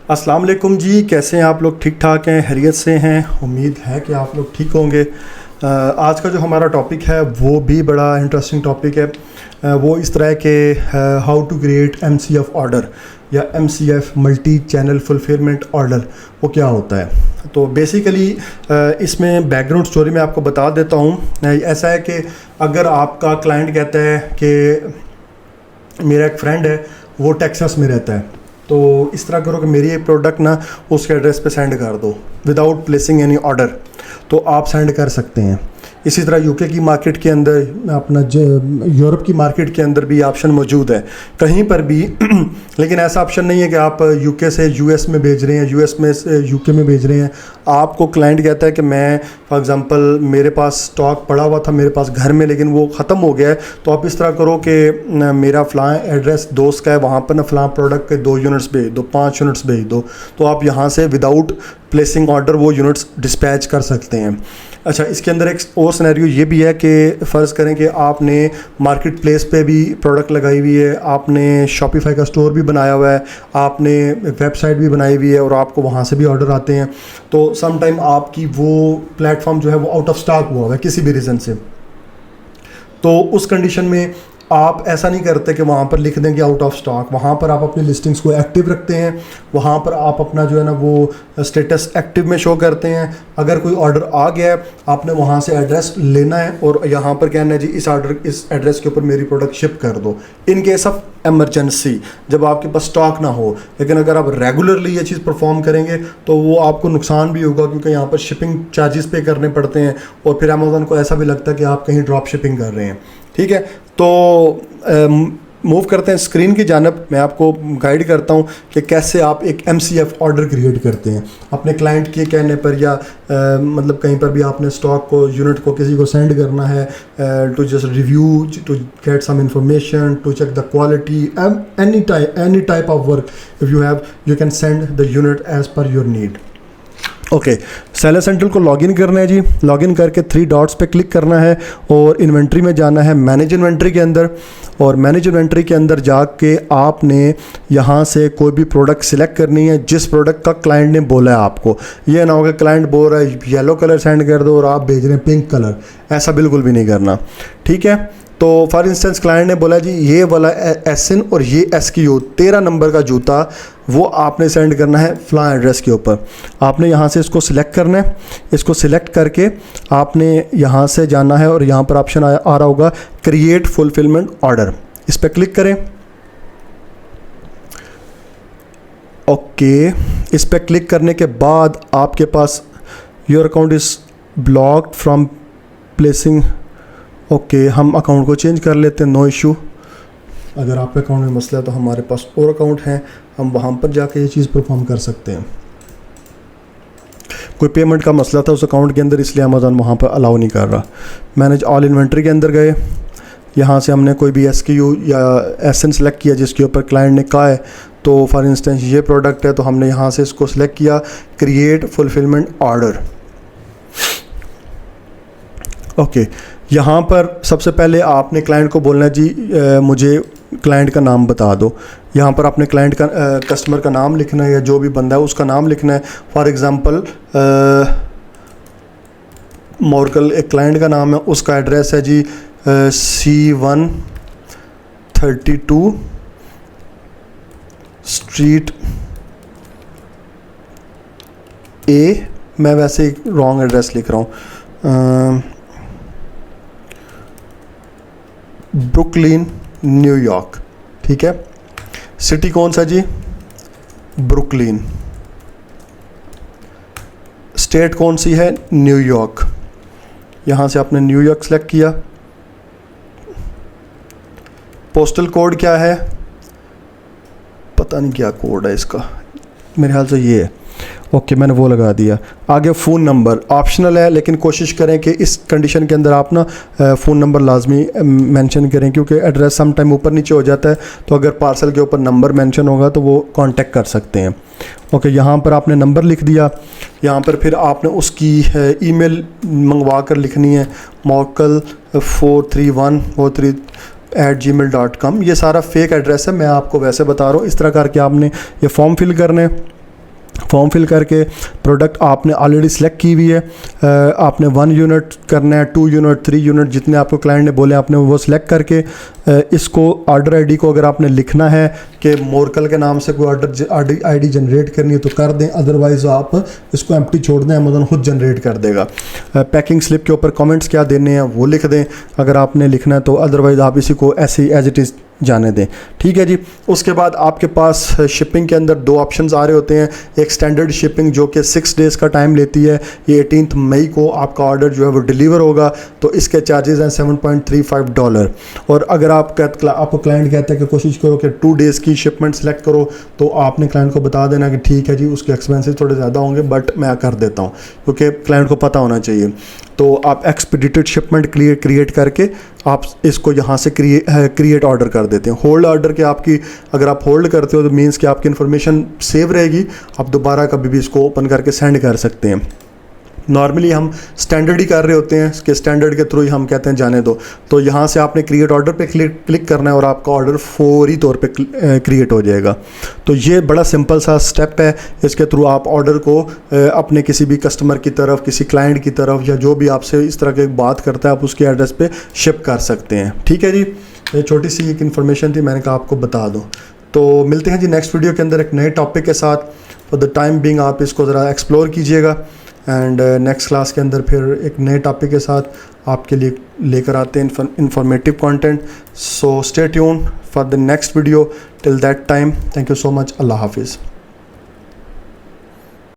अस्सलाम वालेकुम जी, कैसे हैं आप लोग? ठीक ठाक हैं, खैरियत से हैं? उम्मीद है कि आप लोग ठीक होंगे। आज का जो हमारा टॉपिक है वो भी बड़ा इंटरेस्टिंग टॉपिक है। वो इस तरह के how to create MCF order या MCF multi channel fulfilment order, वो क्या होता है। तो बेसिकली इसमें बैकग्राउंड स्टोरी मैं आपको बता देता हूँ। ऐसा है कि अगर आपका क्लाइंट कहता है कि मेरा एक फ्रेंड है वो टेक्सास में रहता है, तो इस तरह करो कि मेरी एक प्रोडक्ट ना उसके एड्रेस पे सेंड कर दो विदाउट प्लेसिंग एनी ऑर्डर, तो आप सेंड कर सकते हैं। इसी तरह यूके की मार्केट के अंदर, अपना यूरोप की मार्केट के अंदर भी ऑप्शन मौजूद है कहीं पर भी लेकिन ऐसा ऑप्शन नहीं है कि आप यूके से यूएस में भेज रहे हैं, यूएस में से यूके में भेज रहे हैं। आपको क्लाइंट कहता है कि मैं फॉर एग्ज़ाम्पल मेरे पास स्टॉक पड़ा हुआ था मेरे पास घर में, लेकिन वो ख़त्म हो गया है, तो आप इस तरह करो कि मेरा फ़लाँ एड्रेस दोस्त का है, वहाँ पर ना फ़लाँ प्रोडक्ट के 2 यूनिट्स भेज दो, 5 यूनिट्स भेज दो, तो आप यहाँ से विदाउट प्लेसिंग ऑर्डर वो यूनिट्स डिस्पैच कर सकते हैं। अच्छा, इसके अंदर एक और सिनेरियो ये भी है कि फ़र्ज़ करें कि आपने मार्केट प्लेस पे भी प्रोडक्ट लगाई हुई है, आपने शॉपिफाई का स्टोर भी बनाया हुआ है, आपने वेबसाइट भी बनाई हुई है और आपको वहाँ से भी ऑर्डर आते हैं, तो सम टाइम आपकी वो प्लेटफॉर्म जो है वो आउट ऑफ स्टॉक हुआ है किसी भी रीज़न से। तो उस कंडीशन में आप ऐसा नहीं करते कि वहाँ पर लिख दें कि आउट ऑफ स्टॉक, वहाँ पर आप अपनी लिस्टिंग्स को एक्टिव रखते हैं, वहाँ पर आप अपना जो है ना वो स्टेटस एक्टिव में शो करते हैं। अगर कोई ऑर्डर आ गया है आपने वहाँ से एड्रेस लेना है और यहाँ पर कहना है जी इस एड्रेस के ऊपर मेरी प्रोडक्ट शिप कर दो, इन केस ऑफ एमरजेंसी, जब आपके पास स्टॉक ना हो। लेकिन अगर आप रेगुलरली ये चीज़ परफॉर्म करेंगे तो वो आपको नुकसान भी होगा, क्योंकि यहाँ पर शिपिंग चार्जेस पे करने पड़ते हैं और फिर अमेज़न को ऐसा भी लगता है कि आप कहीं ड्रॉप शिपिंग कर रहे हैं। ठीक है, तो मूव करते हैं स्क्रीन की जानब। मैं आपको गाइड करता हूँ कि कैसे आप एक MCF ऑर्डर क्रिएट करते हैं अपने क्लाइंट के कहने पर, या मतलब कहीं पर भी आपने स्टॉक को, यूनिट को किसी को सेंड करना है to just review, to get some information, to check the quality, any type of work if you have, you can send the unit as per your need. Okay, seller central को login करना है जी। Login करके 3 dots पे click करना है और inventory में जाना है, मैनेज इन्वेंट्री के अंदर, और मैनेज इन्वेंट्री के अंदर जाके आपने यहाँ से कोई भी प्रोडक्ट सिलेक्ट करनी है जिस प्रोडक्ट का क्लाइंट ने बोला है आपको। ये ना हो कि क्लाइंट बोल रहा है येलो कलर सेंड कर दो और आप भेज रहे हैं पिंक कलर, ऐसा बिल्कुल भी नहीं करना। ठीक है, तो फॉर इंस्टेंस क्लाइंट ने बोला जी ये वाला SN और ये SKU 13 नंबर का जूता वो आपने सेंड करना है फ़लाँ एड्रेस के ऊपर। आपने यहाँ से इसको सिलेक्ट करना है, इसको सिलेक्ट करके आपने यहाँ से जाना है और यहाँ पर ऑप्शन आ रहा होगा क्रिएट फुलफिलमेंट ऑर्डर, इस पर क्लिक करें। ओके, इस पर क्लिक करने के बाद आपके पास your account is blocked from placing. Okay, हम अकाउंट को चेंज कर लेते हैं, नो इशू। अगर आपके अकाउंट में मसला है तो हमारे पास और अकाउंट हैं, हम वहाँ पर जाके ये चीज़ परफॉर्म कर सकते हैं। कोई पेमेंट का मसला था उस अकाउंट के अंदर, इसलिए अमेज़न वहाँ पर अलाउ नहीं कर रहा। मैनेज ऑल इन्वेंट्री के अंदर गए, यहाँ से हमने कोई भी SKU या SN सेलेक्ट किया जिसके ऊपर क्लाइंट ने कहा है। तो फॉर इंस्टेंस ये प्रोडक्ट है तो हमने यहाँ से इसको सिलेक्ट किया, क्रिएट फुलफिलमेंट ऑर्डर। ओके, यहाँ पर सबसे पहले आपने क्लाइंट को बोलना है जी मुझे क्लाइंट का नाम बता दो। यहाँ पर आपने क्लाइंट का कस्टमर का नाम लिखना है या जो भी बंदा है उसका नाम लिखना है। फॉर एग्ज़ाम्पल मॉर्कल एक क्लाइंट का नाम है, उसका एड्रेस है जी C132 स्ट्रीट A, मैं वैसे एक रॉन्ग एड्रेस लिख रहा हूँ, ब्रुकलिन न्यूयॉर्क। ठीक है, सिटी कौन सा जी? ब्रुकलिन। स्टेट कौन सी है? न्यूयॉर्क। यहाँ से आपने न्यूयॉर्क सेलेक्ट किया। पोस्टल कोड क्या है? पता नहीं क्या कोड है इसका, मेरे ख्याल से ये है। ओके, मैंने वो लगा दिया। आगे फ़ोन नंबर ऑप्शनल है, लेकिन कोशिश करें कि इस कंडीशन के अंदर आप ना फ़ोन नंबर लाजमी मेंशन करें, क्योंकि एड्रेस सम टाइम ऊपर नीचे हो जाता है, तो अगर पार्सल के ऊपर नंबर मेंशन होगा तो वो कांटेक्ट कर सकते हैं। ओके, यहाँ पर आपने नंबर लिख दिया। यहाँ पर फिर आपने उसकी ईमेल मंगवा कर लिखनी है, mokkal43143@gmail.com। ये सारा फेक एड्रेस है, मैं आपको वैसे बता रहा हूँ। इस तरह करके आपने ये फॉर्म फिल करने, फॉर्म फिल करके प्रोडक्ट आपने ऑलरेडी सेलेक्ट की हुई है, आपने 1 यूनिट करना है, 2 यूनिट, 3 यूनिट, जितने आपको क्लाइंट ने बोले आपने वो सिलेक्ट करके इसको ऑर्डर आईडी को अगर आपने लिखना है कि मोरकल के नाम से कोई ऑर्डर आईडी जनरेट करनी है तो कर दें, अदरवाइज़ आप इसको एम्प्टी छोड़ दें, अमेज़न खुद जनरेट कर देगा। पैकिंग स्लिप के ऊपर कमेंट्स क्या देने हैं वो लिख दें अगर आपने लिखना है तो, अदरवाइज़ आप इसी को ऐसे ही एज इट इज़ जाने दें। ठीक है जी। उसके बाद आपके पास शिपिंग के अंदर 2 ऑप्शंस आ रहे होते हैं। एक स्टैंडर्ड शिपिंग जो कि 6 डेज़ का टाइम लेती है, ये 18 मई को आपका ऑर्डर जो है वो डिलीवर होगा, तो इसके चार्जेस हैं $7.35। और अगर आपको क्लाइंट कहता है कि कोशिश करो कि 2 डेज़ की शिपमेंट सेलेक्ट करो, तो आपने क्लाइंट को बता देना कि ठीक है जी, उसके एक्सपेंसेस थोड़े ज़्यादा होंगे बट मैं कर देता हूँ, क्योंकि क्लाइंट को पता होना चाहिए। तो आप एक्सपीडिटेड शिपमेंट क्रिएट करके आप इसको यहाँ से क्रिएट ऑर्डर कर देते हैं। होल्ड ऑर्डर के आपकी, अगर आप होल्ड करते हो तो मीन्स कि आपकी इन्फॉर्मेशन सेव रहेगी, आप दोबारा कभी भी इसको ओपन करके सेंड कर सकते हैं। नॉर्मली हम स्टैंडर्ड ही कर रहे होते हैं कि स्टैंडर्ड के थ्रू ही हम कहते हैं जाने दो, तो यहाँ से आपने क्रिएट ऑर्डर पे क्लिक करना है और आपका ऑर्डर फौरी तौर पे क्रिएट हो जाएगा। तो ये बड़ा सिंपल सा स्टेप है, इसके थ्रू आप ऑर्डर को अपने किसी भी कस्टमर की तरफ, किसी क्लाइंट की तरफ, या जो भी आपसे इस तरह की बात करता है आप उसके एड्रेस पे शिप कर सकते हैं। ठीक है जी, ये छोटी सी एक इन्फॉर्मेशन थी, मैंने कहा आपको बता दूँ। तो मिलते हैं जी नेक्स्ट वीडियो के अंदर एक नए टॉपिक के साथ। फॉर द टाइम बिंग आप इसको ज़रा एक्सप्लोर कीजिएगा, एंड नेक्स्ट क्लास के अंदर फिर एक नए टॉपिक के साथ आपके लिए लेकर आते हैं informative content. So stay tuned for the next video. Till that time, thank you so much. अल्लाह हाफिज़।